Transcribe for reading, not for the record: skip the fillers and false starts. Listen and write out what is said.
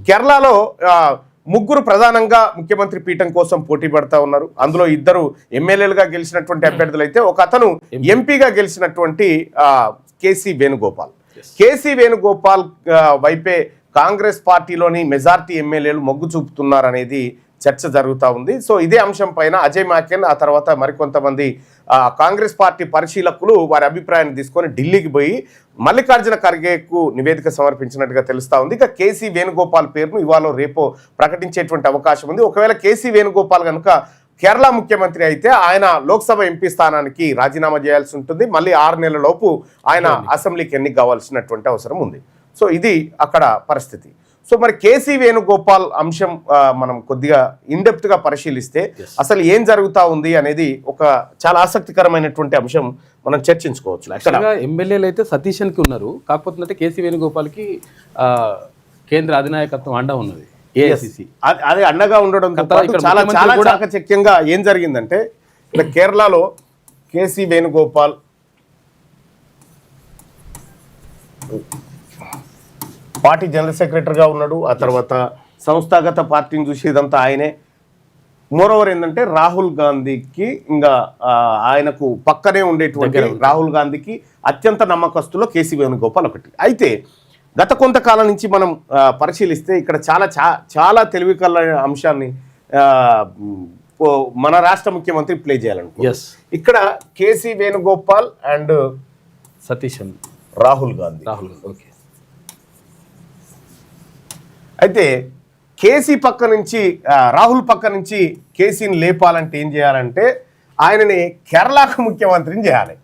కేరళలో ముగ్గురు ప్రధానంగా ముఖ్యమంత్రి పీఠం కోసం పోటీ పడతా ఉన్నారు. అందులో ఇద్దరు ఎమ్మెల్యేలుగా గెలిచినటువంటి అభ్యర్థులు అయితే ఒక అతను ఎంపీగా గెలిచినటువంటి కేసీ వేణుగోపాల్. కేసీ వేణుగోపాల్ వైపే కాంగ్రెస్ పార్టీలోని మెజార్టీ ఎమ్మెల్యేలు మొగ్గు చూపుతున్నారనేది చర్చ జరుగుతూ ఉంది. సో ఇదే అంశం పైన అజయ్ మాకెన్ ఆ తర్వాత మరికొంతమంది కాంగ్రెస్ పార్టీ పరిశీలకులు వారి అభిప్రాయాన్ని తీసుకొని ఢిల్లీకి పోయి మల్లికార్జున ఖర్గేకు నివేదిక సమర్పించినట్టుగా తెలుస్తూ ఉంది. ఇక కేసీ వేణుగోపాల్ పేరును ఇవాళ రేపో ప్రకటించేటువంటి అవకాశం ఉంది. ఒకవేళ కేసీ వేణుగోపాల్ కనుక కేరళ ముఖ్యమంత్రి అయితే ఆయన లోక్సభ ఎంపీ స్థానానికి రాజీనామా చేయాల్సి ఉంటుంది. మళ్ళీ 6 నెలల లోపు ఆయన అసెంబ్లీకి ఎన్నిక కావాల్సినటువంటి అవసరం ఉంది. సో ఇది అక్కడ పరిస్థితి. సో మరి కేసీ వేణుగోపాల్ అంశం మనం కొద్దిగా ఇన్డెప్త్గా పరిశీలిస్తే అసలు ఏం జరుగుతూ ఉంది అనేది ఒక చాలా ఆసక్తికరమైనటువంటి అంశం మనం చర్చించుకోవచ్చు. యాక్చువల్గా ఎమ్మెల్యేలు అయితే సతీషన్కి ఉన్నారు, కాకపోతే కేసీ వేణుగోపాల్కి కేంద్ర అధినాయకత్వం అండా ఉన్నది. అది అండగా ఉండడం చాలా చాలా చాకచక్యంగా ఏం జరిగిందంటే ఇక్కడ కేరళలో కేసీ వేణుగోపాల్ పార్టీ జనరల్ సెక్రటరీగా ఉన్నాడు. ఆ తర్వాత సంస్థాగత పార్టీని చూసేదంతా ఆయనే. మోరోవర్ ఏంటంటే రాహుల్ గాంధీకి ఇంకా ఆయనకు పక్కనే ఉండేటువంటి రాహుల్ గాంధీకి అత్యంత నమ్మకస్తులో కేసీ వేణుగోపాల్ ఒకటి. అయితే గత కొంతకాలం నుంచి మనం పరిశీలిస్తే ఇక్కడ చాలా తెలివికల్ల అంశాన్ని మన రాష్ట్ర ముఖ్యమంత్రి ప్లే చేయాలనుకో. ఇక్కడ కేసీ వేణుగోపాల్ అండ్ సతీష్ రాహుల్ గాంధీ. ఓకే. అయితే కేసీ పక్క నుంచి రాహుల్ పక్క నుంచి కేసీని లేపాలంటే ఏం చేయాలంటే ఆయనని కేరళకు ముఖ్యమంత్రిని చేయాలి.